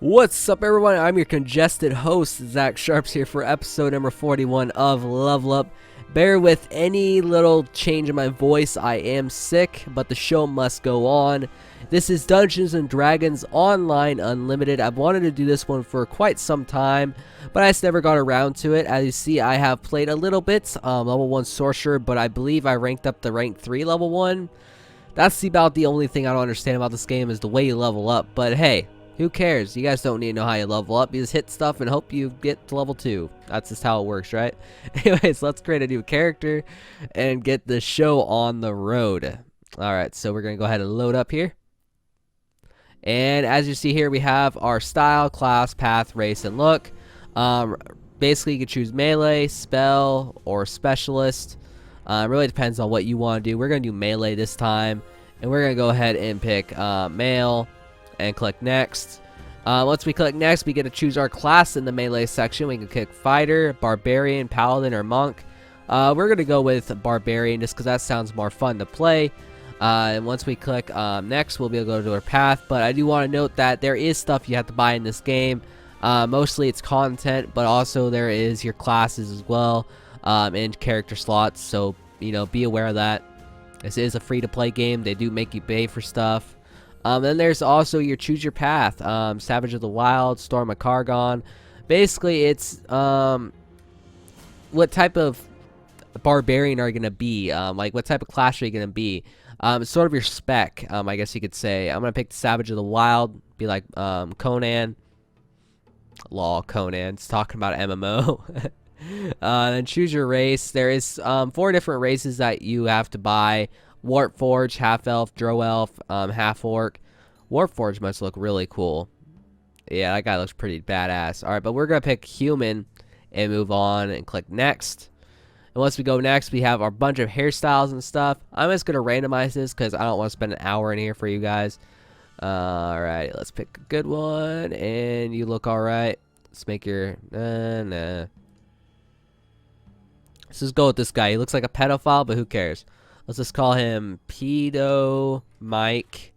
What's up, everyone? I'm your congested host, Zach Sharps, here for episode number 41 of Level Up. Bear with any little change in my voice. I am sick, but the show must go on. This is Dungeons & Dragons Online Unlimited. I've wanted to do this one for quite some time, but I just never got around to it. As you see, I have played a little bit, level 1 Sorcerer, but I believe I ranked up to rank 3 level 1. That's about the only thing I don't understand about this game is the way you level up, but hey. Who cares? You guys don't need to know how you level up. You just hit stuff and hope you get to level 2. That's just how it works, right? Anyways, let's create a new character and get the show on the road. Alright, so we're going to go ahead and load up here. And as you see here, we have our style, class, path, race, and look. Basically, you can choose melee, spell, or specialist. It really depends on what you want to do. We're going to do melee this time. And we're going to go ahead and pick male. And click next. Once we click next, we get to choose our class in the melee section. We can click fighter, barbarian, paladin, or monk. We're going to go with barbarian just because that sounds more fun to play. And once we click next, we'll be able to go to our path. But I do want to note that there is stuff you have to buy in this game. Mostly it's content, but also there is your classes as well and character slots. So, you know, be aware of that. This is a free-to-play game. They do make you pay for stuff. Then there's also your choose your path, Savage of the Wild, Storm of Cargon. Basically, it's what type of barbarian are you gonna be? Like what type of class are you gonna be? It's sort of your spec, I guess you could say. I'm gonna pick the Savage of the Wild, be like Conan. Lol, Conan. It's talking about MMO. Then choose your race. There is 4 different races that you have to buy. Warpforge, half-elf, drow-elf, half-orc. Warpforge must look really cool. Yeah, that guy looks pretty badass. Alright, but we're going to pick human and move on and click next. And once we go next, we have our bunch of hairstyles and stuff. I'm just going to randomize this because I don't want to spend an hour in here for you guys. Alright, let's pick a good one. And you look alright. Let's make your... Nah. Let's just go with this guy. He looks like a pedophile, but who cares? Let's just call him Pedo Mike.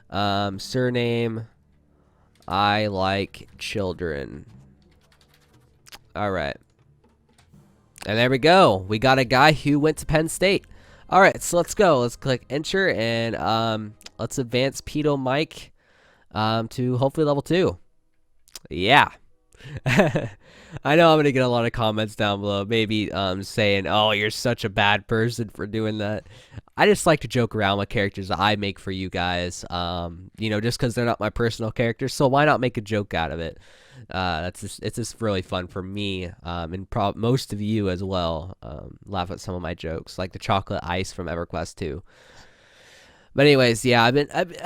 Surname, I like children. Alright. And there we go. We got a guy who went to Penn State. Alright, so let's go. Let's click enter and let's advance Pedo Mike to hopefully level 2. Yeah. I know I'm going to get a lot of comments down below, maybe saying, oh, you're such a bad person for doing that. I just like to joke around with characters that I make for you guys, you know, just because they're not my personal characters, so why not make a joke out of it? It's just really fun for me, and most of you as well, laugh at some of my jokes, like the chocolate ice from EverQuest 2. But anyways, yeah, I've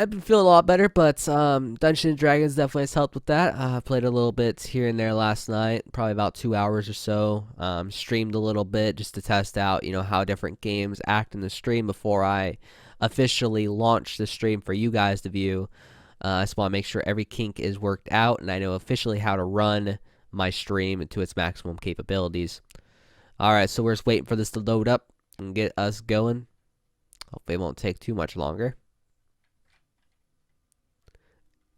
been feeling a lot better, but Dungeons & Dragons definitely has helped with that. I played a little bit here and there last night, probably about 2 hours or so. Streamed a little bit just to test out, you know, how different games act in the stream before I officially launch the stream for you guys to view. I just want to make sure every kink is worked out, and I know officially how to run my stream to its maximum capabilities. Alright, so we're just waiting for this to load up and get us going. Hopefully it won't take too much longer.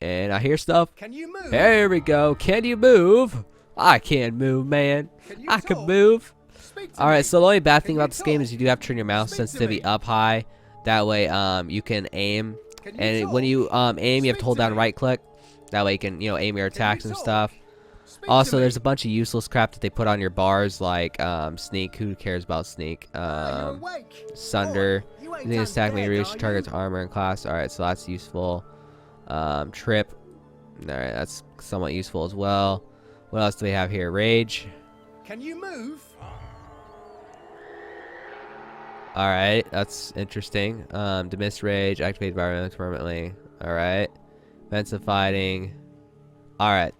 And I hear stuff. Can you move? There we go. Can you move? I can move, man. I can move. Alright, so the only bad thing about this game is you do have to turn your mouse sensitivity up high. That way you can aim. And when you aim, you have to hold down right click. That way you can, you know, aim your attacks and stuff. Also, there's a bunch of useless crap that they put on your bars, like sneak. Who cares about sneak? Sunder. You need to attack me to reduce your target's armor and class. Alright, so that's useful. Trip. Alright, that's somewhat useful as well. What else do we have here? Rage. Can you move? Alright, that's interesting. Dismiss rage, activate environment permanently. Alright. Offensive fighting. Alright.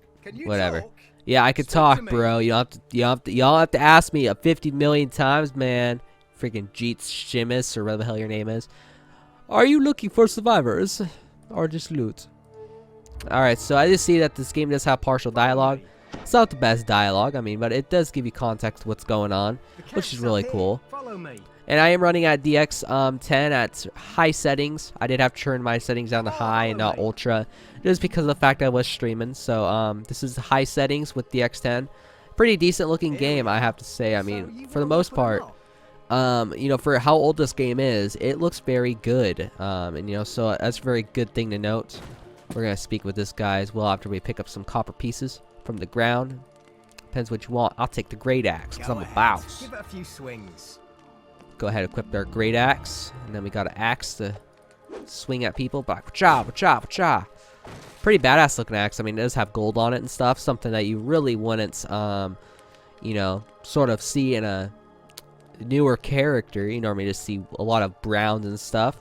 Whatever. Talk? Yeah, I could talk, bro. Y'all have to ask me 50 million times, man. Freaking Jeets Shimus, or whatever the hell your name is. Are you looking for survivors? Or just loot? Alright, so I just see that this game does have partial dialogue. It's not the best dialogue, I mean, but it does give you context to what's going on, which is really cool. And I am running at DX10 at high settings. I did have to turn my settings down to high and not ultra, just because of the fact I was streaming. So this is high settings with DX10. Pretty decent looking game, I have to say. I mean, for the most part, you know, for how old this game is, it looks very good. And you know, so that's a very good thing to note. We're gonna speak with this guy as well after we pick up some copper pieces from the ground. Depends what you want. I'll take the great axe because I'm a boss. Give it a few swings. Go ahead and equip our great axe, and then we got an axe to swing at people. Cha, cha, cha. Pretty badass looking axe. I mean, it does have gold on it and stuff. Something that you really wouldn't, you know, sort of see in a newer character. You normally just see a lot of browns and stuff.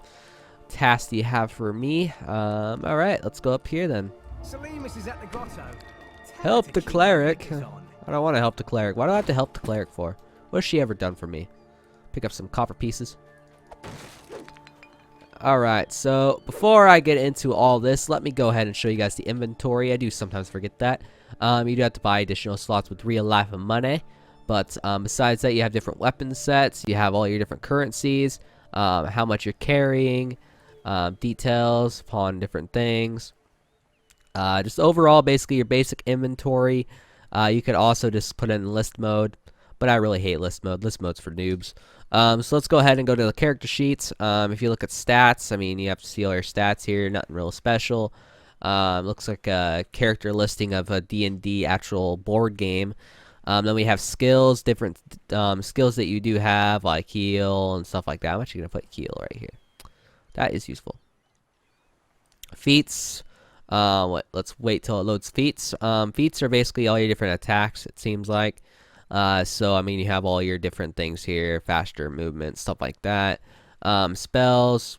Task do you have for me? All right, let's go up here then. Salimus is at the grotto. Help the cleric. I don't want to help the cleric. Why do I have to help the cleric for? What has she ever done for me? Pick up some copper pieces. Alright, so before I get into all this, let me go ahead and show you guys the inventory. I do sometimes forget that. You do have to buy additional slots with real life money. But besides that, you have different weapon sets. You have all your different currencies. How much you're carrying. Details upon different things. Just overall, basically your basic inventory. You could also just put it in list mode. But I really hate list mode. List mode's for noobs. So let's go ahead and go to the character sheets. If you look at stats, I mean, you have to see all your stats here. Nothing real special. Looks like a character listing of a D&D actual board game. Then we have skills, different skills that you do have, like heal and stuff like that. I'm actually going to put heal right here. That is useful. Feats. Let's wait till it loads feats. Feats are basically all your different attacks, it seems like. So I mean, you have all your different things here, faster movement, stuff like that. Spells,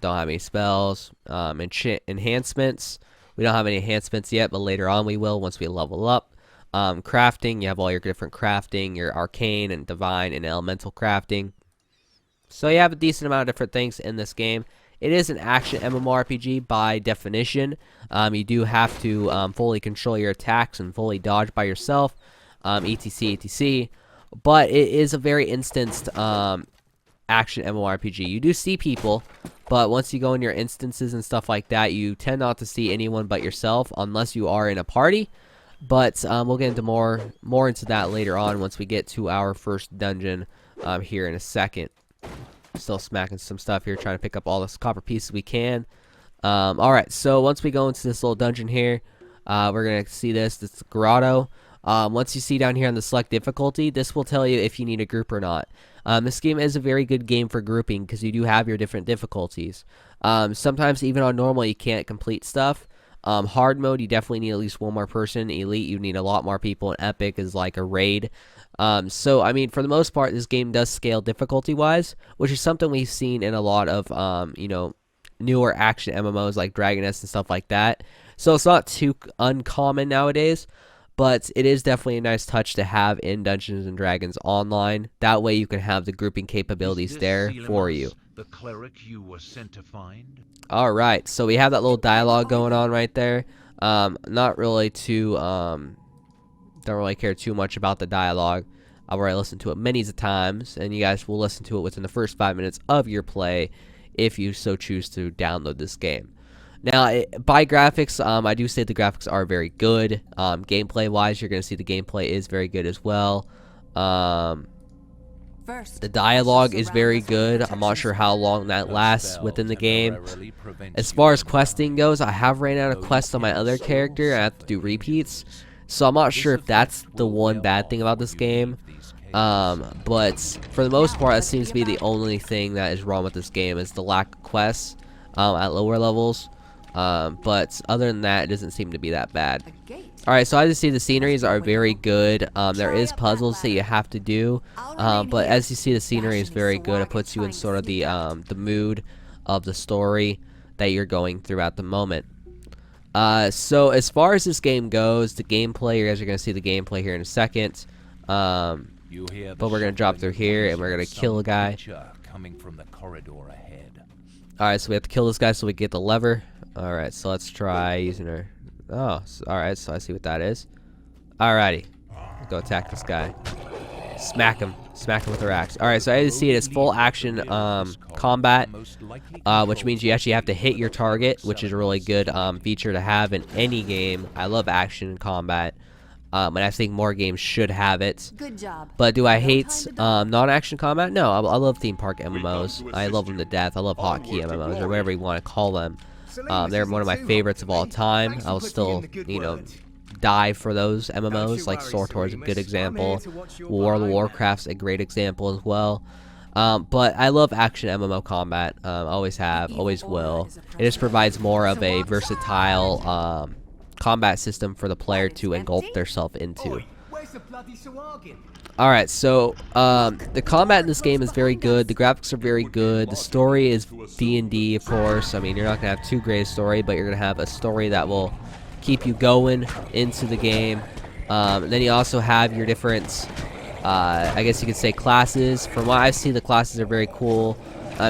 don't have any spells. Enhancements, we don't have any enhancements yet, but later on we will once we level up. Crafting, you have all your different crafting, your arcane and divine and elemental crafting. So you have a decent amount of different things in this game. It is an action MMORPG by definition. You do have to fully control your attacks and fully dodge by yourself. etc. But it is a very instanced action MMORPG. You do see people, but once you go in your instances and stuff like that, you tend not to see anyone but yourself unless you are in a party. But we'll get into more into that later on once we get to our first dungeon here in a second. Still smacking some stuff here, trying to pick up all the copper pieces we can. Alright, so once we go into this little dungeon here, we're going to see this grotto. Once you see down here on the select difficulty, this will tell you if you need a group or not. This game is a very good game for grouping because you do have your different difficulties. Sometimes even on normal you can't complete stuff. Hard mode, you definitely need at least one more person. Elite, you need a lot more people. And epic is like a raid. So I mean, for the most part, this game does scale difficulty wise, which is something we've seen in a lot of you know, newer action MMOs like Dragoness and stuff like that. So it's not too uncommon nowadays. But it is definitely a nice touch to have in Dungeons and Dragons Online. That way you can have the grouping capabilities there for you. The cleric you were sent to find? Alright, so we have that little dialogue going on right there. Not really too, don't really care too much about the dialogue. I've already listened to it many times, and you guys will listen to it within the first 5 minutes of your play if you so choose to download this game. Now, by graphics, I do say the graphics are very good. Gameplay-wise, you're going to see the gameplay is very good as well. The dialogue is very good. I'm not sure how long that lasts within the game. As far as questing goes, I have ran out of quests on my other character. I have to do repeats. So I'm not sure if that's the one bad thing about this game. But for the most part, that seems to be the only thing that is wrong with this game is the lack of quests at lower levels. But other than that, it doesn't seem to be that bad. Alright, so as you see, the sceneries are very good. There is puzzles that you have to do, but as you see, the scenery is very good. It puts you in sort of the mood of the story that you're going through at the moment. So as far as this game goes, the gameplay, you guys are going to see the gameplay here in a second. But we're going to drop through here and we're going to kill a guy. Alright, so we have to kill this guy so we get the lever. Alright, so let's try using her. Oh, alright, so I see what that is. Alrighty. Let's go attack this guy. Smack him with their axe. Alright, so as you see it, it's full action combat, which means you actually have to hit your target, which is a really good feature to have in any game. I love action combat, and I think more games should have it. Good job. But do I hate non-action combat? No, I love theme park MMOs. I love them to death. I love hotkey MMOs, or whatever you want to call them. They're one of my favorites of all time. I'll still, you know, die for those MMOs. Like SWTOR is a good example. World of Warcraft's a great example as well. But I love action MMO combat. Always have, always will. It just provides more of a versatile combat system for the player to engulf themselves into. Alright, so the combat in this game is very good. The graphics are very good. The story is D&D, of course. I mean, you're not going to have too great a story, but you're going to have a story that will keep you going into the game. And then you also have your different, I guess you could say, classes. From what I see, the classes are very cool.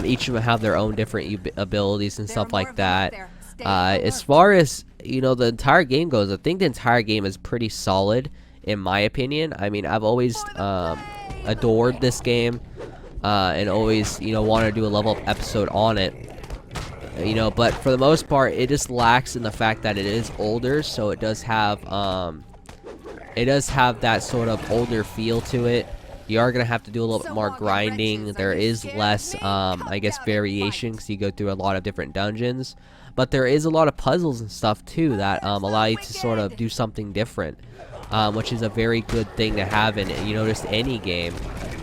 Each of them have their own different abilities and stuff like that. As far as, you know, the entire game goes, I think the entire game is pretty solid, in my opinion. I mean, I've always adored this game, and always, you know, wanted to do a level up episode on it. You know, but for the most part, it just lacks in the fact that it is older, so it does have that sort of older feel to it. You are gonna have to do a little bit more grinding. There is less, I guess, variation, because you go through a lot of different dungeons. But there is a lot of puzzles and stuff too that allow you to sort of do something different, which is a very good thing to have in, you know, just any game,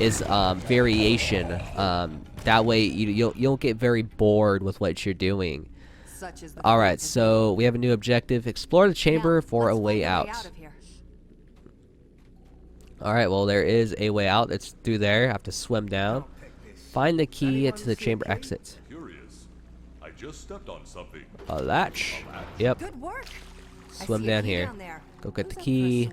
is variation. That way you don't get very bored with what you're doing. Alright, so we have a new objective. Explore the chamber for a way out. Alright, well, there is a way out. It's through there. I have to swim down. Find the key to the chamber exit. I just stepped on something. A latch. Yep. Good work. Swim down here. Go get the key.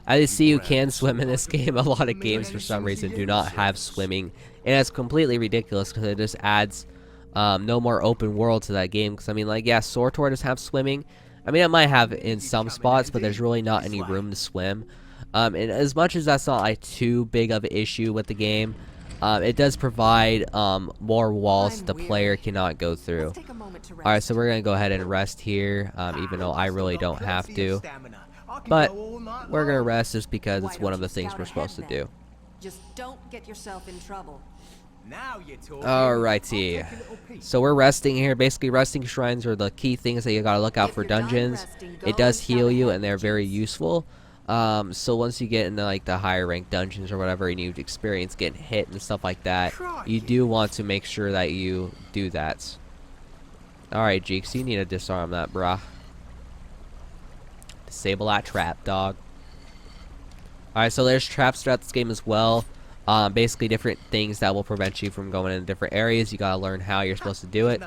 I just see you can swim in this game. A lot of games, for some reason, do not have swimming. And it's completely ridiculous, because it just adds no more open world to that game. Because, I mean, like, yeah, SWTOR does have swimming. I mean, it might have in some spots, but there's really not any room to swim. And as much as that's not like too big of an issue with the game, it does provide more walls that the player cannot go through. Alright, so we're going to go ahead and rest here, even though I really don't have to. But we're going to rest just because it's one of the things we're supposed to do. Just don't get yourself in trouble. Alrighty. So we're resting here. Basically, resting shrines are the key things that you gotta look out for dungeons. It does heal you, and they're very useful. So once you get into like the higher ranked dungeons or whatever, and you experience getting hit and stuff like that, you do want to make sure that you do that. Alright, Jeeks, you need to disarm that, brah. Disable that trap, dog. Alright, so there's traps throughout this game as well. Basically different things that will prevent you from going in different areas. You gotta learn how you're supposed to do it,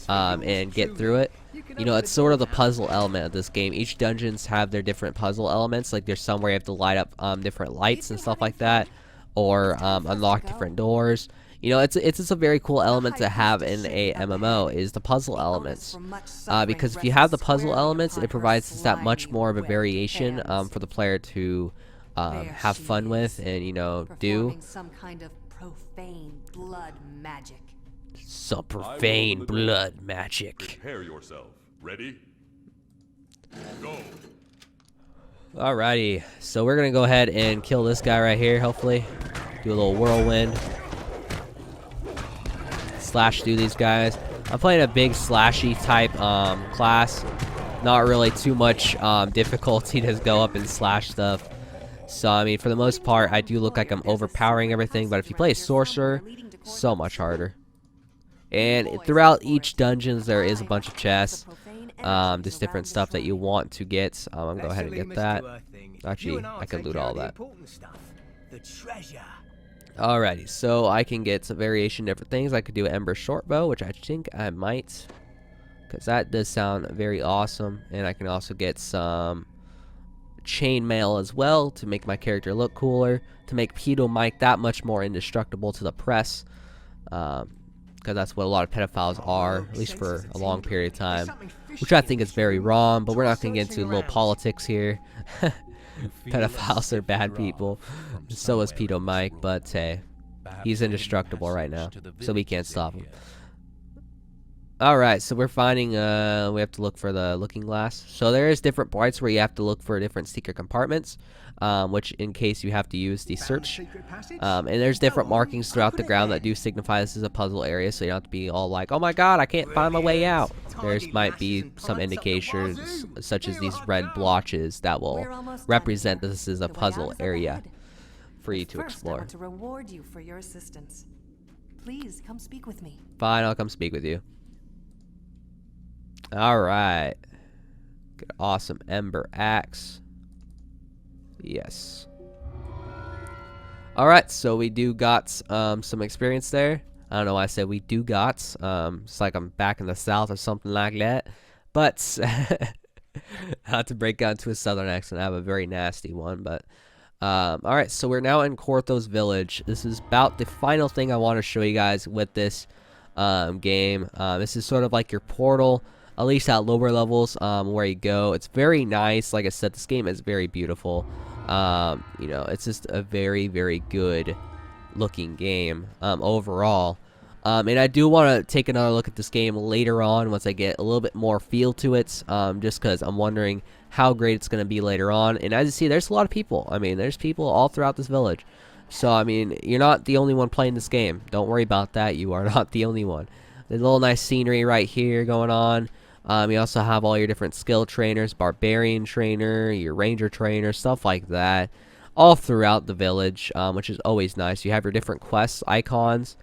and get through it. You know, it's sort of the puzzle element of this game. Each dungeons have their different puzzle elements. Like, there's some where you have to light up different lights and stuff like that, or unlock different doors. You know, it's just a very cool element to have in a MMO, is the puzzle elements. Because if you have the puzzle elements, it provides just that much more of a variation for the player to have fun with and, you know, do. Some kind of profane blood magic. Some profane blood magic. Prepare yourself. Ready? Go. Alrighty, so we're gonna go ahead and kill this guy right here, hopefully. Do a little whirlwind. Slash through these guys. I'm playing a big slashy type class. Not really too much difficulty to go up and slash stuff. So, I mean, for the most part, I do look like I'm overpowering everything, but if you play a sorcerer, so much harder. And throughout each dungeons, there is a bunch of chests. Just different stuff that you want to get. I'm gonna go ahead and get that. Actually, I could loot all that. Alrighty, so I can get some variation different things. I could do Ember Shortbow, which I think I might, because that does sound very awesome. And I can also get some chainmail as well to make my character look cooler, to make Pedo Mike that much more indestructible to the press, because that's what a lot of pedophiles are, at least for a long period of time, which I think is very wrong. But we're not going to get into a little politics here. Pedophiles are bad people. So is Pedo Mike, but hey, he's indestructible right now, so we can't stop him. Alright, so we're finding, we have to look for the looking glass. So there is different parts where you have to look for different secret compartments, which in case you have to use the search. And there's different markings throughout the ground that do signify this is a puzzle area, so you don't have to be all like, oh my god, I can't find my way out. There might be some indications, such as these red blotches, that will represent that this is a puzzle area for you to explore. I want to reward you for your assistance. Please come speak with me. Fine, I'll come speak with you. Alright. Good, awesome Ember Axe. Yes. Alright, so we do got some experience there. I don't know why I said we do got. It's like I'm back in the South or something like that. But, not to break out into a Southern accent, I have a very nasty one. But, alright, so we're now in Corthos Village. This is about the final thing I want to show you guys with this game. This is sort of like your portal, at least at lower levels, where you go. It's very nice. Like I said, this game is very beautiful. You know, it's just a very, very good looking game overall. And I do want to take another look at this game later on once I get a little bit more feel to it, just because I'm wondering how great it's going to be later on. And as you see, there's a lot of people. I mean, there's people all throughout this village. So, I mean, you're not the only one playing this game. Don't worry about that. You are not the only one. There's a little nice scenery right here going on. You also have all your different skill trainers, barbarian trainer, your ranger trainer, stuff like that, all throughout the village, which is always nice. You have your different quest icons,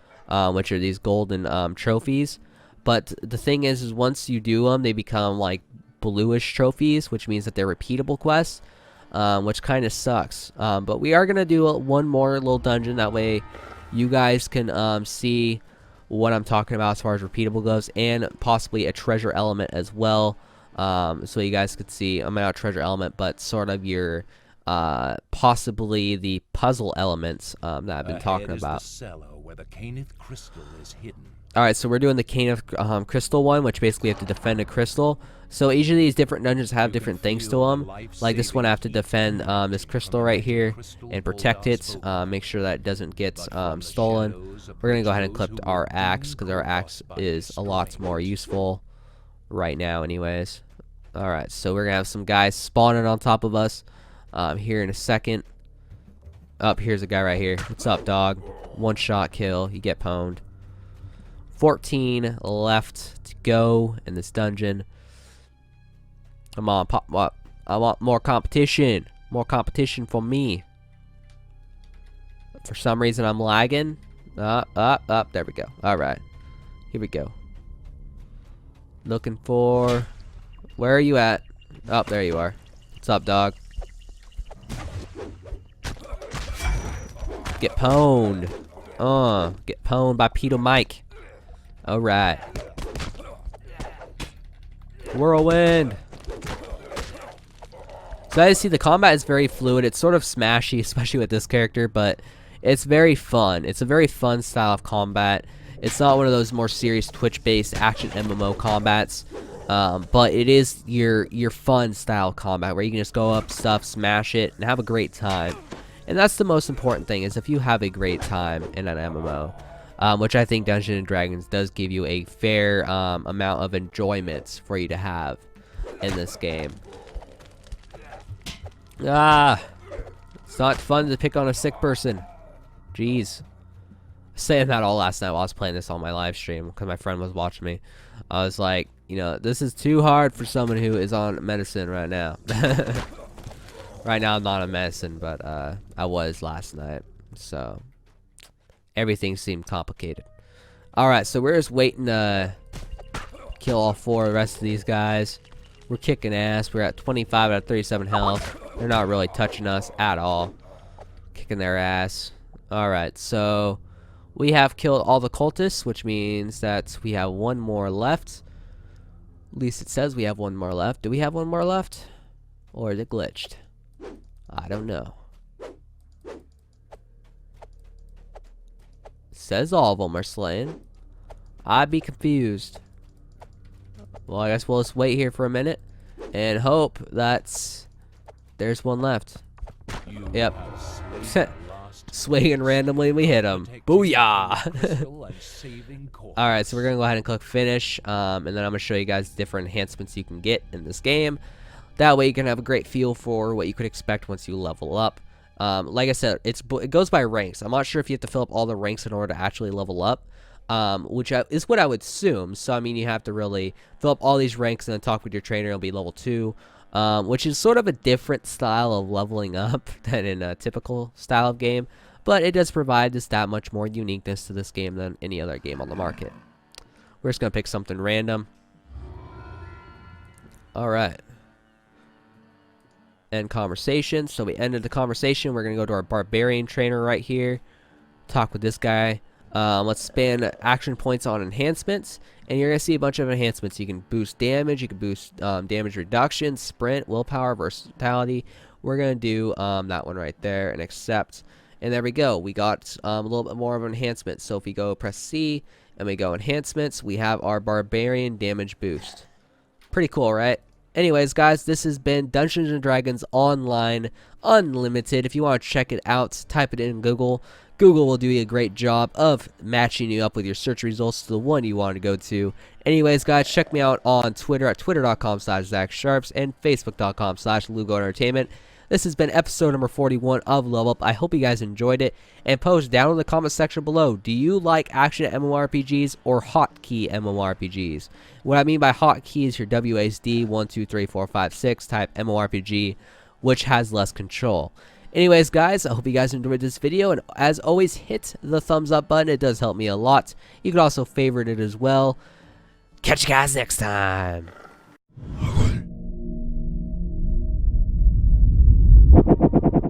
which are these golden trophies. But the thing is once you do them, they become like bluish trophies, which means that they're repeatable quests, which kind of sucks. But we are going to do one more little dungeon. That way you guys can see what I'm talking about as far as repeatable goes, and possibly a treasure element as well. So you guys could see, I'm not a treasure element, but sort of your possibly the puzzle elements that I've been talking about. Where the Caneth crystal is hidden. Alright, so we're doing the Caneth crystal one, which basically you have to defend a crystal. So each of these different dungeons have different things to them. Like this one, I have to defend this crystal right here and protect it. Make sure that it doesn't get stolen. We're going to go ahead and clip our axe, because our axe is a lot more useful right now anyways. Alright, so we're going to have some guys spawning on top of us here in a second. Here's a guy right here. What's up, dog? One shot kill. You get pwned. 14 left to go in this dungeon. Come on, pop up. I want more competition. More competition for me. For some reason, I'm lagging. There we go. Alright. Here we go. Looking for... Where are you at? Oh, there you are. What's up, dog? Get pwned. Get pwned by Pedo Mike. Alright. Whirlwind. So as you see, the combat is very fluid. It's sort of smashy, especially with this character, but it's very fun. It's a very fun style of combat. It's not one of those more serious Twitch-based action MMO combats, but it is your fun style combat where you can just go up stuff, smash it, and have a great time. And that's the most important thing, is if you have a great time in an MMO, which I think Dungeons & Dragons does give you a fair amount of enjoyment for you to have in this game. It's not fun to pick on a sick person. Jeez. Saying that all last night while I was playing this on my live stream because my friend was watching me. I was like, you know, this is too hard for someone who is on medicine right now. Right now I'm not on medicine, but I was last night. So everything seemed complicated. Alright, so we're just waiting to kill all 4 of the rest of these guys. We're kicking ass. We're at 25 out of 37 health. They're not really touching us at all. Kicking their ass. Alright, so we have killed all the cultists, which means that we have 1 more left. At least it says we have 1 more left. Do we have 1 more left? Or is it glitched? I don't know. It says all of them are slain. I'd be confused. Well, I guess we'll just wait here for a minute and hope that there's 1 left. You Yep. have slain the last Swinging randomly, we hit him. protecting Booyah! the crystal and saving Corvus. Alright, so we're going to go ahead and click finish, and then I'm going to show you guys different enhancements you can get in this game. That way you can have a great feel for what you could expect once you level up. Like I said, it goes by ranks. I'm not sure if you have to fill up all the ranks in order to actually level up, which is what I would assume. So, I mean, you have to really fill up all these ranks and then talk with your trainer. It'll be level 2, which is sort of a different style of leveling up than in a typical style of game. But it does provide just that much more uniqueness to this game than any other game on the market. We're just going to pick something random. Alright. End conversation. So we ended the conversation. We're going to go to our barbarian trainer right here. Talk with this guy. Let's spend action points on enhancements. And you're going to see a bunch of enhancements. You can boost damage. You can boost damage reduction, sprint, willpower, versatility. We're going to do that one right there and accept. And there we go. We got a little bit more of an enhancement. So if we go press C and we go enhancements, we have our barbarian damage boost. Pretty cool, right? Anyways, guys, this has been Dungeons & Dragons Online Unlimited. If you want to check it out, type it in Google. Google will do a great job of matching you up with your search results to the one you want to go to. Anyways, guys, check me out on Twitter at twitter.com/ZachSharps and facebook.com/LugoEntertainment. This has been episode number 41 of Level Up. I hope you guys enjoyed it. And post down in the comment section below, do you like action MMORPGs or hotkey MMORPGs? What I mean by hotkey is your WASD 1, 2, 3, 4, 5, 6 type MMORPG, which has less control. Anyways, guys, I hope you guys enjoyed this video. And as always, hit the thumbs up button. It does help me a lot. You can also favorite it as well. Catch you guys next time.